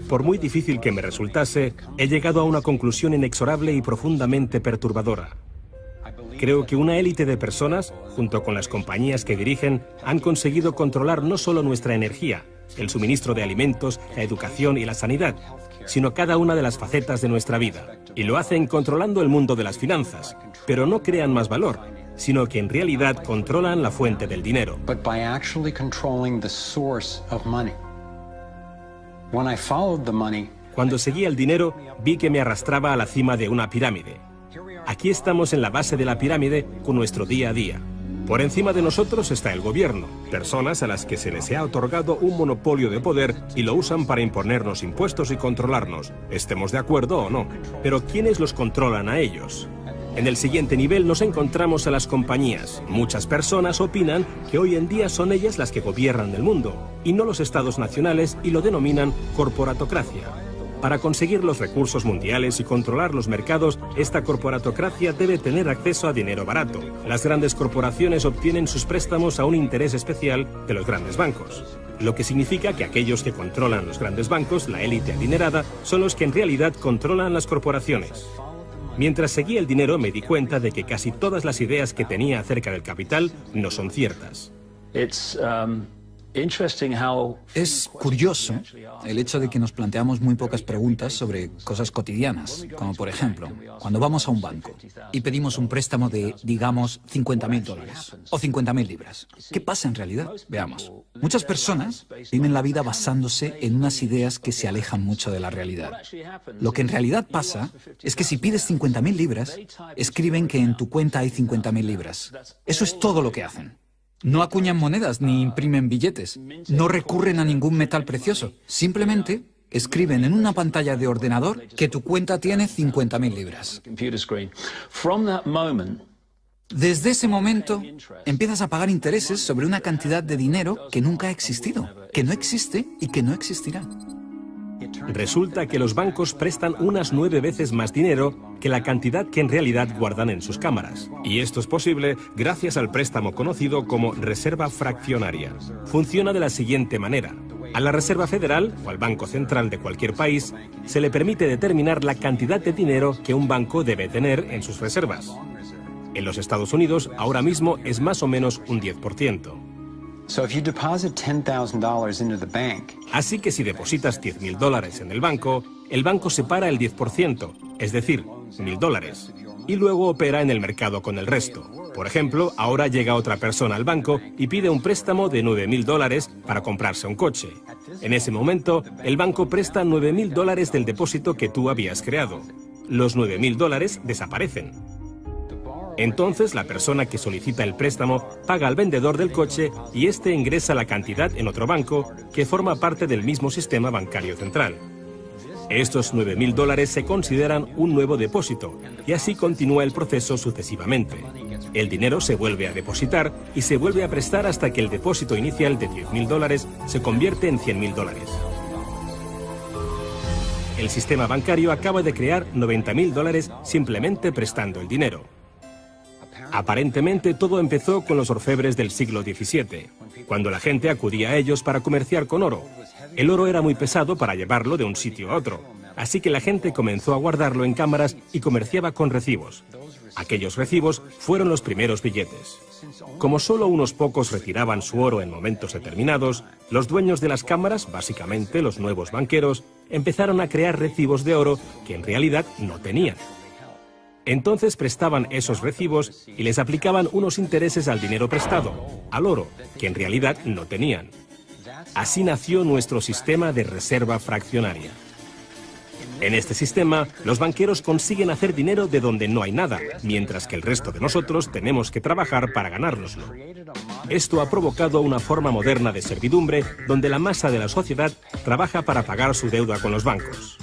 Por muy difícil que me resultase, he llegado a una conclusión inexorable y profundamente perturbadora. Creo que una élite de personas, junto con las compañías que dirigen, han conseguido controlar no solo nuestra energía, el suministro de alimentos, la educación y la sanidad, sino cada una de las facetas de nuestra vida. Y lo hacen controlando el mundo de las finanzas, pero no crean más valor, sino que en realidad controlan la fuente del dinero. Cuando seguí el dinero, vi que me arrastraba a la cima de una pirámide. Aquí estamos en la base de la pirámide con nuestro día a día. Por encima de nosotros está el gobierno, personas a las que se les ha otorgado un monopolio de poder y lo usan para imponernos impuestos y controlarnos, estemos de acuerdo o no. Pero ¿quiénes los controlan a ellos? En el siguiente nivel nos encontramos a las compañías. Muchas personas opinan que hoy en día son ellas las que gobiernan el mundo, y no los estados nacionales, y lo denominan corporatocracia. Para conseguir los recursos mundiales y controlar los mercados, esta corporatocracia debe tener acceso a dinero barato. Las grandes corporaciones obtienen sus préstamos a un interés especial de los grandes bancos. Lo que significa que aquellos que controlan los grandes bancos, la élite adinerada, son los que en realidad controlan las corporaciones. Mientras seguía el dinero me di cuenta de que casi todas las ideas que tenía acerca del capital no son ciertas. Es curioso el hecho de que nos planteamos muy pocas preguntas sobre cosas cotidianas, como por ejemplo, cuando vamos a un banco y pedimos un préstamo de, digamos, $50.000 o 50.000 libras. ¿Qué pasa en realidad? Veamos. Muchas personas viven la vida basándose en unas ideas que se alejan mucho de la realidad. Lo que en realidad pasa es que si pides 50.000 libras, escriben que en tu cuenta hay 50.000 libras. Eso es todo lo que hacen. No acuñan monedas ni imprimen billetes. No recurren a ningún metal precioso. Simplemente escriben en una pantalla de ordenador que tu cuenta tiene 50.000 libras. Desde ese momento empiezas a pagar intereses sobre una cantidad de dinero que nunca ha existido, que no existe y que no existirá. Resulta que los bancos prestan unas 9 veces más dinero que la cantidad que en realidad guardan en sus cámaras. Y esto es posible gracias al préstamo conocido como reserva fraccionaria. Funciona de la siguiente manera. A la Reserva Federal, o al Banco Central de cualquier país, se le permite determinar la cantidad de dinero que un banco debe tener en sus reservas. En los Estados Unidos, ahora mismo es más o menos un 10%. Así que si depositas $10.000 en el banco separa el 10%, es decir, $1.000, y luego opera en el mercado con el resto. Por ejemplo, ahora llega otra persona al banco y pide un préstamo de $9.000 para comprarse un coche. En ese momento, el banco presta $9.000 del depósito que tú habías creado. Los $9.000 desaparecen. Entonces, la persona que solicita el préstamo paga al vendedor del coche y éste ingresa la cantidad en otro banco que forma parte del mismo sistema bancario central. Estos $9.000 se consideran un nuevo depósito y así continúa el proceso sucesivamente. El dinero se vuelve a depositar y se vuelve a prestar hasta que el depósito inicial de $10.000 se convierte en $100.000. El sistema bancario acaba de crear $90.000 simplemente prestando el dinero. Aparentemente todo empezó con los orfebres del siglo XVII, cuando la gente acudía a ellos para comerciar con oro. El oro era muy pesado para llevarlo de un sitio a otro, así que la gente comenzó a guardarlo en cámaras y comerciaba con recibos. Aquellos recibos fueron los primeros billetes. Como solo unos pocos retiraban su oro en momentos determinados, los dueños de las cámaras, básicamente los nuevos banqueros, empezaron a crear recibos de oro que en realidad no tenían. Entonces prestaban esos recibos y les aplicaban unos intereses al dinero prestado, al oro, que en realidad no tenían. Así nació nuestro sistema de reserva fraccionaria. En este sistema, los banqueros consiguen hacer dinero de donde no hay nada, mientras que el resto de nosotros tenemos que trabajar para ganárnoslo. Esto ha provocado una forma moderna de servidumbre donde la masa de la sociedad trabaja para pagar su deuda con los bancos.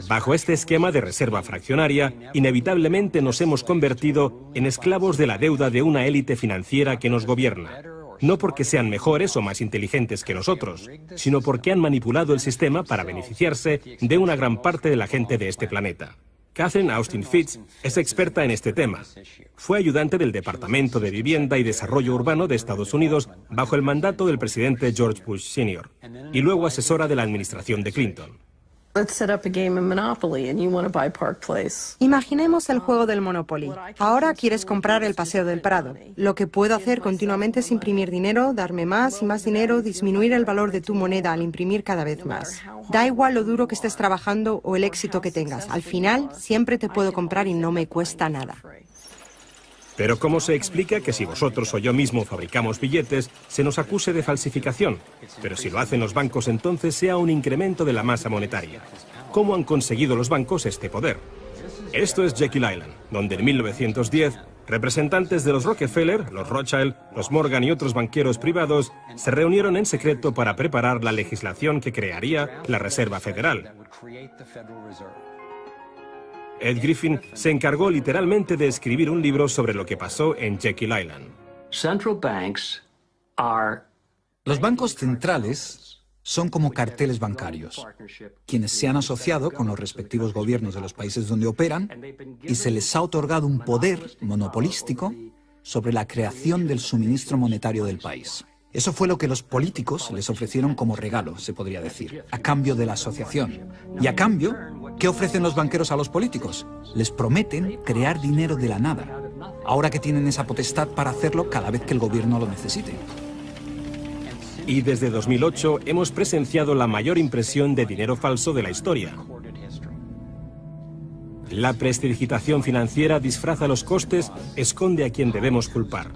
Bajo este esquema de reserva fraccionaria, inevitablemente nos hemos convertido en esclavos de la deuda de una élite financiera que nos gobierna. no porque sean mejores o más inteligentes que nosotros, sino porque han manipulado el sistema para beneficiarse de una gran parte de la gente de este planeta. Catherine Austin Fitts es experta en este tema. Fue ayudante del Departamento de Vivienda y Desarrollo Urbano de Estados Unidos bajo el mandato del presidente George Bush Sr. y luego asesora de la administración de Clinton. Imaginemos el juego del Monopoly. Ahora quieres comprar el Paseo del Prado. Lo que puedo hacer continuamente es imprimir dinero, darme más y más dinero, disminuir el valor de tu moneda al imprimir cada vez más. Da igual lo duro que estés trabajando o el éxito que tengas. Al final, siempre te puedo comprar y no me cuesta nada. Pero ¿cómo se explica que si vosotros o yo mismo fabricamos billetes, se nos acuse de falsificación? Pero si lo hacen los bancos, entonces sea un incremento de la masa monetaria. ¿Cómo han conseguido los bancos este poder? Esto es Jekyll Island, donde en 1910, representantes de los Rockefeller, los Rothschild, los Morgan y otros banqueros privados se reunieron en secreto para preparar la legislación que crearía la Reserva Federal. Ed Griffin se encargó literalmente de escribir un libro sobre lo que pasó en Jekyll Island. Los bancos centrales son como carteles bancarios, quienes se han asociado con los respectivos gobiernos de los países donde operan y se les ha otorgado un poder monopolístico sobre la creación del suministro monetario del país. Eso fue lo que los políticos les ofrecieron como regalo, se podría decir, a cambio de la asociación. Y a cambio, ¿qué ofrecen los banqueros a los políticos? Les prometen crear dinero de la nada, ahora que tienen esa potestad para hacerlo cada vez que el gobierno lo necesite. Y desde 2008 hemos presenciado la mayor impresión de dinero falso de la historia. La prestidigitación financiera disfraza los costes, esconde a quien debemos culpar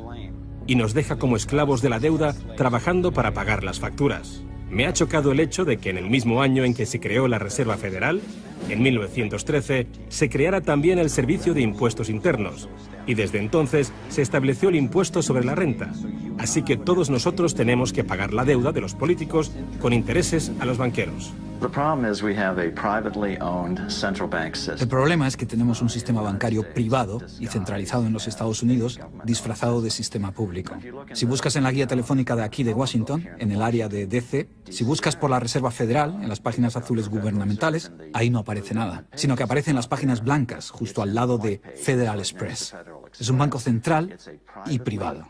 y nos deja como esclavos de la deuda trabajando para pagar las facturas. Me ha chocado el hecho de que en el mismo año en que se creó la Reserva Federal, en 1913, se creara también el Servicio de Impuestos Internos, y desde entonces se estableció el impuesto sobre la renta. Así que todos nosotros tenemos que pagar la deuda de los políticos con intereses a los banqueros. El problema es que tenemos un sistema bancario privado y centralizado en los Estados Unidos, disfrazado de sistema público. Si buscas en la guía telefónica de aquí de Washington, en el área de DC, si buscas por la Reserva Federal, en las páginas azules gubernamentales, ahí no aparece nada, sino que aparecen las páginas blancas, justo al lado de Federal Express. Es un banco central y privado.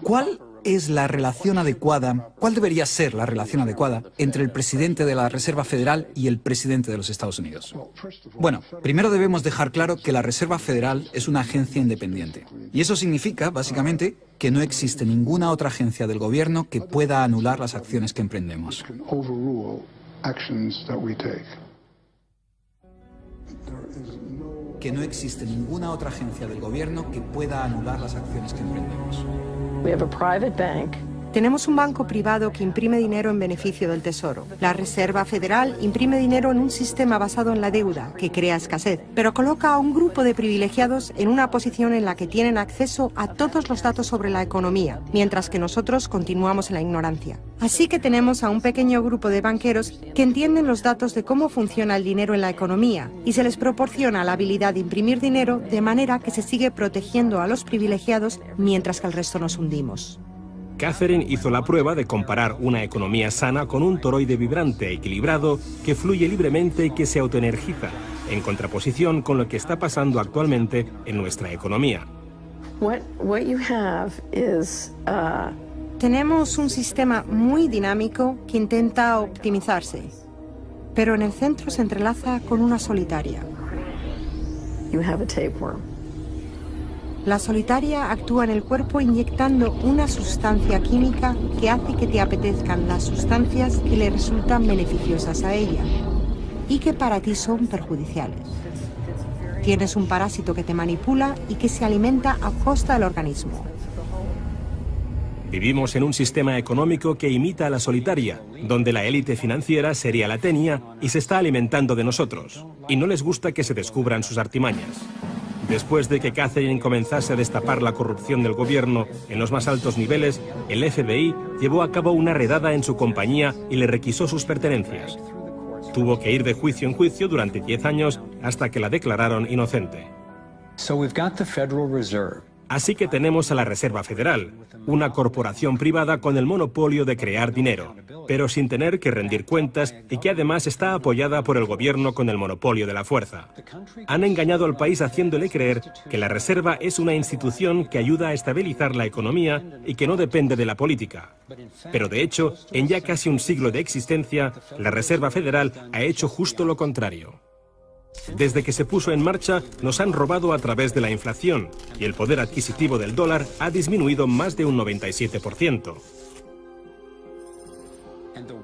¿Cuál es la relación adecuada, cuál debería ser la relación adecuada entre el presidente de la Reserva Federal y el presidente de los Estados Unidos? Bueno, primero debemos dejar claro que la Reserva Federal es una agencia independiente. Y eso significa, básicamente, que no existe ninguna otra agencia del gobierno que pueda anular las acciones que emprendemos. Que no existe ninguna otra agencia del gobierno que pueda anular las acciones que emprendemos. Tenemos un banco privado que imprime dinero en beneficio del Tesoro. La Reserva Federal imprime dinero en un sistema basado en la deuda, que crea escasez, pero coloca a un grupo de privilegiados en una posición en la que tienen acceso a todos los datos sobre la economía, mientras que nosotros continuamos en la ignorancia. Así que tenemos a un pequeño grupo de banqueros que entienden los datos de cómo funciona el dinero en la economía y se les proporciona la habilidad de imprimir dinero de manera que se sigue protegiendo a los privilegiados mientras que el resto nos hundimos. Catherine hizo la prueba de comparar una economía sana con un toroide vibrante e equilibrado que fluye libremente y que se autoenergiza, en contraposición con lo que está pasando actualmente en nuestra economía. Tenemos un sistema muy dinámico que intenta optimizarse, pero en el centro se entrelaza con una solitaria. La solitaria actúa en el cuerpo inyectando una sustancia química que hace que te apetezcan las sustancias que le resultan beneficiosas a ella y que para ti son perjudiciales. Tienes un parásito que te manipula y que se alimenta a costa del organismo. Vivimos en un sistema económico que imita a la solitaria, donde la élite financiera sería la tenia y se está alimentando de nosotros, y no les gusta que se descubran sus artimañas. Después de que Catherine comenzase a destapar la corrupción del gobierno en los más altos niveles, el FBI llevó a cabo una redada en su compañía y le requisó sus pertenencias. Tuvo que ir de juicio en juicio durante 10 años hasta que la declararon inocente. Así que tenemos a la Reserva Federal, una corporación privada con el monopolio de crear dinero, pero sin tener que rendir cuentas y que además está apoyada por el gobierno con el monopolio de la fuerza. Han engañado al país haciéndole creer que la Reserva es una institución que ayuda a estabilizar la economía y que no depende de la política. Pero de hecho, en ya casi un siglo de existencia, la Reserva Federal ha hecho justo lo contrario. Desde que se puso en marcha, nos han robado a través de la inflación y el poder adquisitivo del dólar ha disminuido más de un 97%.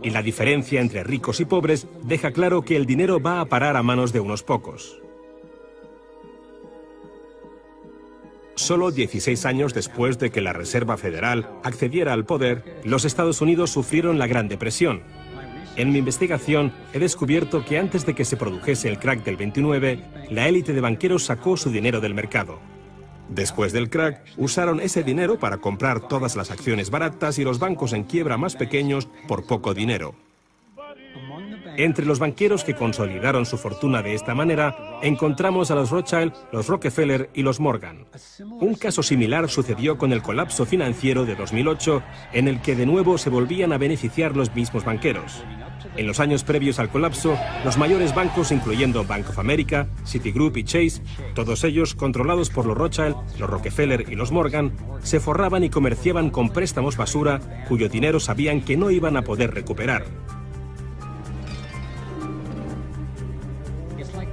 Y la diferencia entre ricos y pobres deja claro que el dinero va a parar a manos de unos pocos. Solo 16 años después de que la Reserva Federal accediera al poder, los Estados Unidos sufrieron la Gran Depresión. En mi investigación he descubierto que antes de que se produjese el crack del 29, la élite de banqueros sacó su dinero del mercado. Después del crack, usaron ese dinero para comprar todas las acciones baratas y los bancos en quiebra más pequeños por poco dinero. Entre los banqueros que consolidaron su fortuna de esta manera, encontramos a los Rothschild, los Rockefeller y los Morgan. Un caso similar sucedió con el colapso financiero de 2008, en el que de nuevo se volvían a beneficiar los mismos banqueros. En los años previos al colapso, los mayores bancos, incluyendo Bank of America, Citigroup y Chase, todos ellos controlados por los Rothschild, los Rockefeller y los Morgan, se forraban y comerciaban con préstamos basura cuyo dinero sabían que no iban a poder recuperar.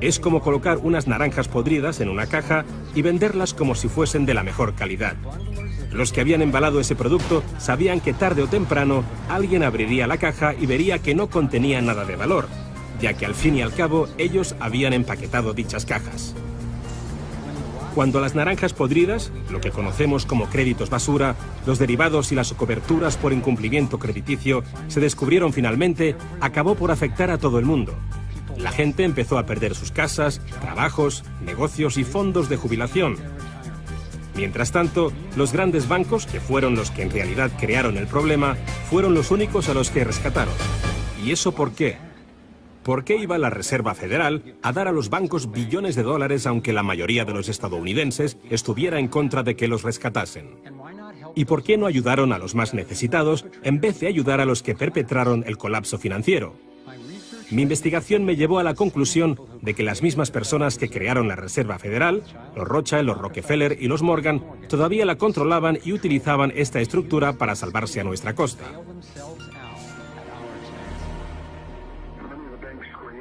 Es como colocar unas naranjas podridas en una caja y venderlas como si fuesen de la mejor calidad. Los que habían embalado ese producto sabían que tarde o temprano alguien abriría la caja y vería que no contenía nada de valor, ya que al fin y al cabo ellos habían empaquetado dichas cajas. Cuando las naranjas podridas, lo que conocemos como créditos basura, los derivados y las coberturas por incumplimiento crediticio se descubrieron finalmente, acabó por afectar a todo el mundo. La gente empezó a perder sus casas, trabajos, negocios y fondos de jubilación. Mientras tanto, los grandes bancos, que fueron los que en realidad crearon el problema, fueron los únicos a los que rescataron. ¿Y eso por qué? ¿Por qué iba la Reserva Federal a dar a los bancos billones de dólares aunque la mayoría de los estadounidenses estuviera en contra de que los rescatasen? ¿Y por qué no ayudaron a los más necesitados en vez de ayudar a los que perpetraron el colapso financiero? Mi investigación me llevó a la conclusión de que las mismas personas que crearon la Reserva Federal, los Rothschild, los Rockefeller y los Morgan, todavía la controlaban y utilizaban esta estructura para salvarse a nuestra costa.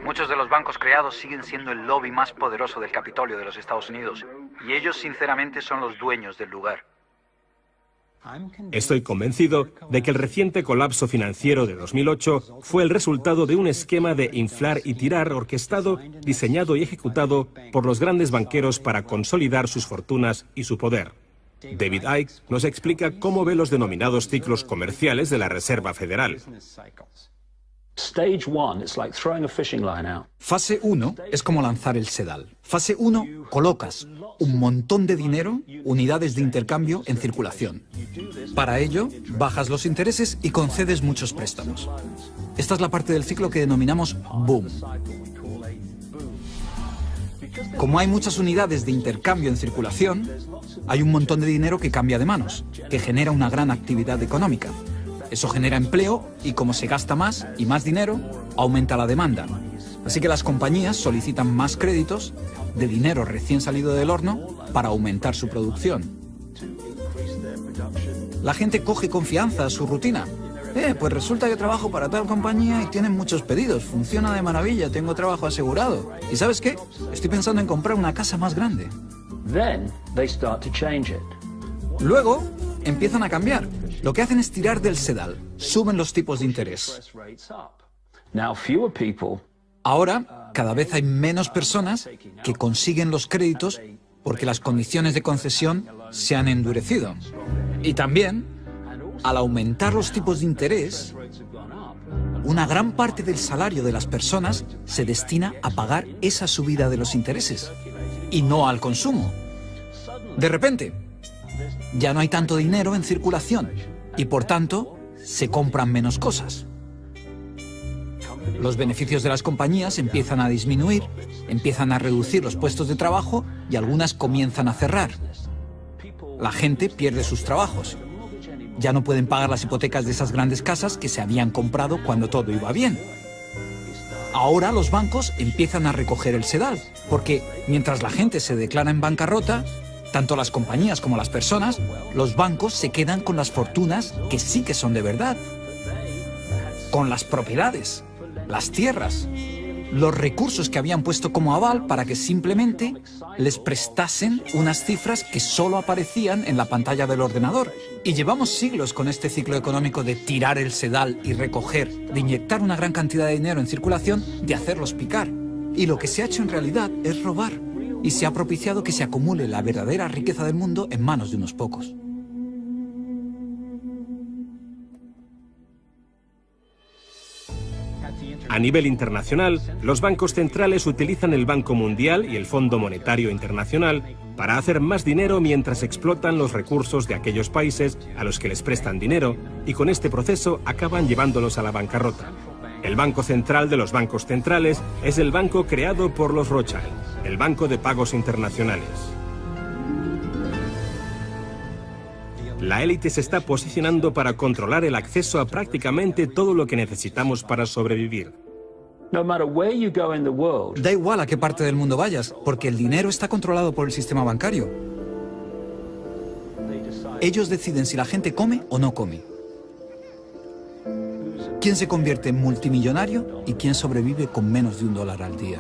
Muchos de los bancos creados siguen siendo el lobby más poderoso del Capitolio de los Estados Unidos, y ellos sinceramente son los dueños del lugar. Estoy convencido de que el reciente colapso financiero de 2008 fue el resultado de un esquema de inflar y tirar orquestado, diseñado y ejecutado por los grandes banqueros para consolidar sus fortunas y su poder. David Icke nos explica cómo ve los denominados ciclos comerciales de la Reserva Federal. Fase 1 es como lanzar el sedal. Fase 1, colocas un montón de dinero, unidades de intercambio en circulación. Para ello, bajas los intereses y concedes muchos préstamos. Esta es la parte del ciclo que denominamos boom. Como hay muchas unidades de intercambio en circulación, hay un montón de dinero que cambia de manos, que genera una gran actividad económica. Eso genera empleo y como se gasta más y más dinero, aumenta la demanda. Así que las compañías solicitan más créditos de dinero recién salido del horno para aumentar su producción. La gente coge confianza a su rutina. Pues resulta que trabajo para tal compañía y tienen muchos pedidos. Funciona de maravilla, tengo trabajo asegurado. ¿Y sabes qué? Estoy pensando en comprar una casa más grande. Luego empiezan a cambiar. Lo que hacen es tirar del sedal. Suben los tipos de interés. Ahora, cada vez hay menos personas que consiguen los créditos porque las condiciones de concesión se han endurecido. Y también, al aumentar los tipos de interés, una gran parte del salario de las personas se destina a pagar esa subida de los intereses y no al consumo. De repente, ya no hay tanto dinero en circulación y, por tanto, se compran menos cosas. Los beneficios de las compañías empiezan a disminuir, empiezan a reducir los puestos de trabajo y algunas comienzan a cerrar. La gente pierde sus trabajos. Ya no pueden pagar las hipotecas de esas grandes casas que se habían comprado cuando todo iba bien. Ahora los bancos empiezan a recoger el sedal, porque mientras la gente se declara en bancarrota, tanto las compañías como las personas, los bancos se quedan con las fortunas que sí que son de verdad. Con las propiedades, las tierras, los recursos que habían puesto como aval para que simplemente les prestasen unas cifras que solo aparecían en la pantalla del ordenador. Y llevamos siglos con este ciclo económico de tirar el sedal y recoger, de inyectar una gran cantidad de dinero en circulación, de hacerlos picar. Y lo que se ha hecho en realidad es robar. Y se ha propiciado que se acumule la verdadera riqueza del mundo en manos de unos pocos. A nivel internacional, los bancos centrales utilizan el Banco Mundial y el Fondo Monetario Internacional para hacer más dinero mientras explotan los recursos de aquellos países a los que les prestan dinero y con este proceso acaban llevándolos a la bancarrota. El Banco Central de los bancos centrales es el banco creado por los Rothschild, el Banco de Pagos Internacionales. La élite se está posicionando para controlar el acceso a prácticamente todo lo que necesitamos para sobrevivir. Da igual a qué parte del mundo vayas, porque el dinero está controlado por el sistema bancario. Ellos deciden si la gente come o no come. ¿Quién se convierte en multimillonario y quién sobrevive con menos de $1 al día?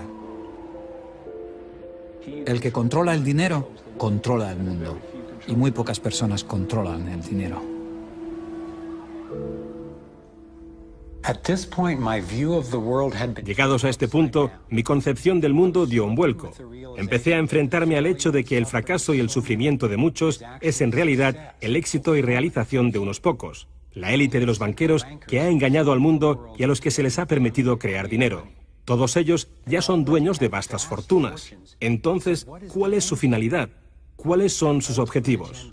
El que controla el dinero, controla el mundo. Y muy pocas personas controlan el dinero. Llegados a este punto, mi concepción del mundo dio un vuelco. Empecé a enfrentarme al hecho de que el fracaso y el sufrimiento de muchos es en realidad el éxito y realización de unos pocos, la élite de los banqueros que ha engañado al mundo y a los que se les ha permitido crear dinero. Todos ellos ya son dueños de vastas fortunas. Entonces, ¿cuál es su finalidad? ¿Cuáles son sus objetivos?